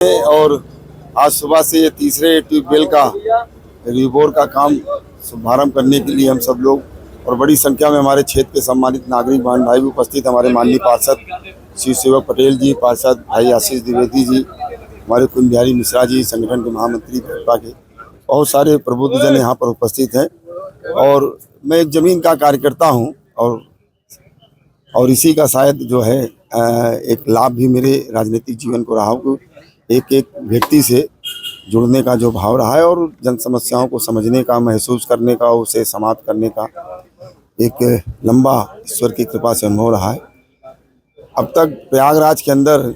और आज सुबह से ये तीसरे ट्यूबवेल का रिबोर का काम शुभारंभ करने के लिए हम सब लोग और बड़ी संख्या में हमारे क्षेत्र के सम्मानित नागरिक बहन भाई भी उपस्थित, हमारे माननीय पार्षद शिव सेवक पटेल जी, पार्षद भाई आशीष द्विवेदी जी, हमारे कुंज बिहारी मिश्रा जी, संगठन के महामंत्री भाजपा के, बहुत सारे प्रबुद्धजन यहाँ पर उपस्थित हैं। और मैं एक ज़मीन का कार्यकर्ता हूँ और इसी का शायद जो है एक लाभ भी मेरे राजनीतिक जीवन को रहा हो, एक एक व्यक्ति से जुड़ने का जो भाव रहा है और जन समस्याओं को समझने का, महसूस करने का, उसे समाप्त करने का एक लंबा ईश्वर की कृपा से अनुभव रहा है। अब तक प्रयागराज के अंदर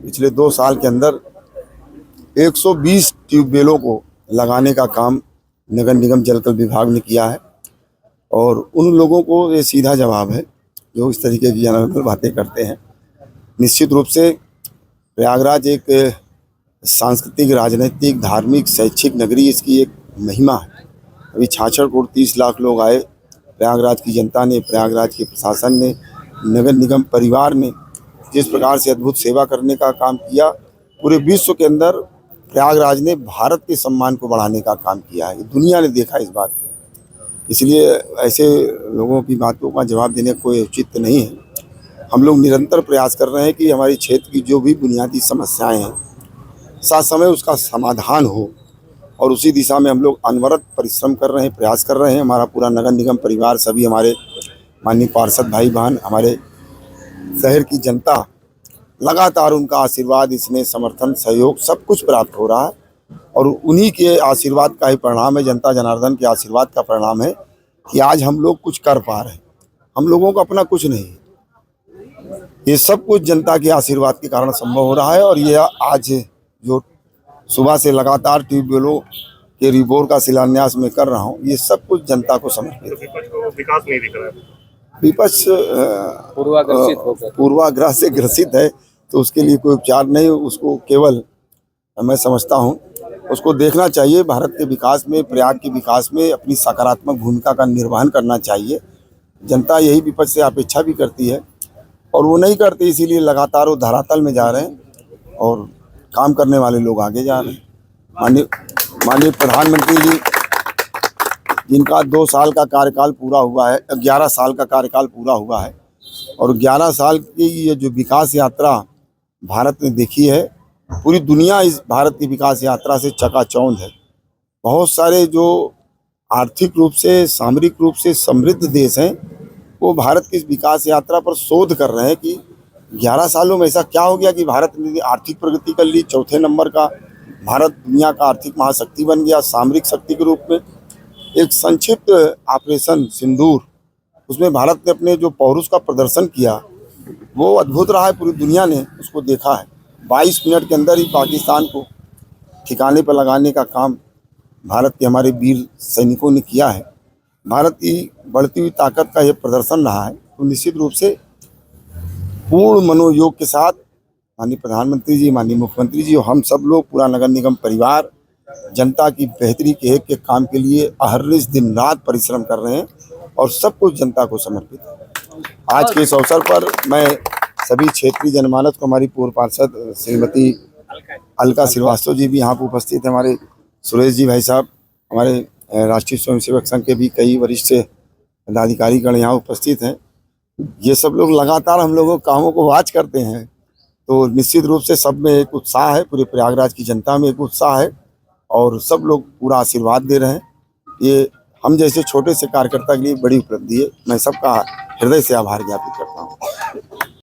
पिछले 2 साल के अंदर 120 ट्यूबवेलों को लगाने का काम नगर निगम जल विभाग ने किया है और उन लोगों को ये सीधा जवाब है जो इस तरीके की अनर्गल बातें करते हैं। निश्चित रूप से प्रयागराज एक सांस्कृतिक, राजनीतिक, धार्मिक, शैक्षिक नगरी, इसकी एक महिमा है। अभी 66 करोड़ 30 लाख लोग आए। प्रयागराज की जनता ने, प्रयागराज के प्रशासन ने, नगर निगम परिवार ने जिस प्रकार से अद्भुत सेवा करने का काम किया, पूरे विश्व के अंदर प्रयागराज ने भारत के सम्मान को बढ़ाने का काम किया है। दुनिया ने देखा इस बात को, इसलिए ऐसे लोगों की बातों का जवाब देने कोई उचित नहीं है। हम लोग निरंतर प्रयास कर रहे हैं कि हमारे क्षेत्र की जो भी बुनियादी समस्याएं हैं साथ समय उसका समाधान हो और उसी दिशा में हम लोग अनवरत परिश्रम कर रहे हैं, प्रयास कर रहे हैं। हमारा पूरा नगर निगम परिवार, सभी हमारे माननीय पार्षद भाई बहन, हमारे शहर की जनता, लगातार उनका आशीर्वाद, इसमें समर्थन, सहयोग सब कुछ प्राप्त हो रहा है और उन्हीं के आशीर्वाद का ही परिणाम है, जनता जनार्दन के आशीर्वाद का परिणाम है कि आज हम लोग कुछ कर पा रहे हैं। हम लोगों को अपना कुछ नहीं, ये सब कुछ जनता के आशीर्वाद के कारण संभव हो रहा है। और ये आज जो सुबह से लगातार ट्यूबवेलों के रिबोर का शिलान्यास में कर रहा हूँ, ये सब कुछ जनता को समर्पित है। विपक्ष को विकास नहीं दिख रहा है। विपक्ष पूर्वाग्रह से ग्रसित है, तो उसके लिए कोई उपचार नहीं, उसको केवल मैं समझता हूँ उसको देखना चाहिए। भारत के विकास में, प्रयाग के विकास में अपनी सकारात्मक भूमिका का निर्वहन करना चाहिए। जनता यही विपक्ष से अपेक्षा भी करती है और वो नहीं करती, इसीलिए लगातार वो धरातल में जा रहे हैं और काम करने वाले लोग आगे जा रहे हैं। माननीय प्रधानमंत्री जी, जिनका 2 साल का कार्यकाल पूरा हुआ है, 11 साल का कार्यकाल पूरा हुआ है और 11 साल की ये जो विकास यात्रा भारत ने देखी है, पूरी दुनिया इस भारत की विकास यात्रा से चकाचौंध है। बहुत सारे जो आर्थिक रूप से, सामरिक रूप से समृद्ध देश हैं, वो भारत की इस विकास यात्रा पर शोध कर रहे हैं कि 11 सालों में ऐसा क्या हो गया कि भारत ने आर्थिक प्रगति कर ली। 4थे नंबर का भारत दुनिया का आर्थिक महाशक्ति बन गया, सामरिक शक्ति के रूप में। एक संक्षिप्त ऑपरेशन सिंदूर, उसमें भारत ने अपने जो पौरुष का प्रदर्शन किया वो अद्भुत रहा है। पूरी दुनिया ने उसको देखा है। 22 मिनट के अंदर ही पाकिस्तान को ठिकाने पर लगाने का काम भारत के हमारे वीर सैनिकों ने किया है। भारत की बढ़ती हुई ताकत का ये प्रदर्शन रहा है। तो निश्चित रूप से पूर्ण मनोयोग के साथ माननीय प्रधानमंत्री जी, माननीय मुख्यमंत्री जी और हम सब लोग, पूरा नगर निगम परिवार, जनता की बेहतरी के एक एक काम के लिए अहर्निश दिन रात परिश्रम कर रहे हैं और सब कुछ जनता को समर्पित है। आज के इस अवसर पर मैं सभी क्षेत्रीय जनमानस को, हमारी पूर्व पार्षद श्रीमती अलका श्रीवास्तव जी भी यहाँ पर उपस्थित है, हमारे सुरेश जी भाई साहब, हमारे राष्ट्रीय स्वयंसेवक संघ के भी कई वरिष्ठ पदाधिकारीगण यहाँ उपस्थित हैं। ये सब लोग लगातार हम लोगों कामों को वाच करते हैं, तो निश्चित रूप से सब में एक उत्साह है, पूरे प्रयागराज की जनता में एक उत्साह है और सब लोग पूरा आशीर्वाद दे रहे हैं। ये हम जैसे छोटे से कार्यकर्ता के लिए बड़ी उपलब्धि है। मैं सबका हृदय से आभार ज्ञापित करता हूँ।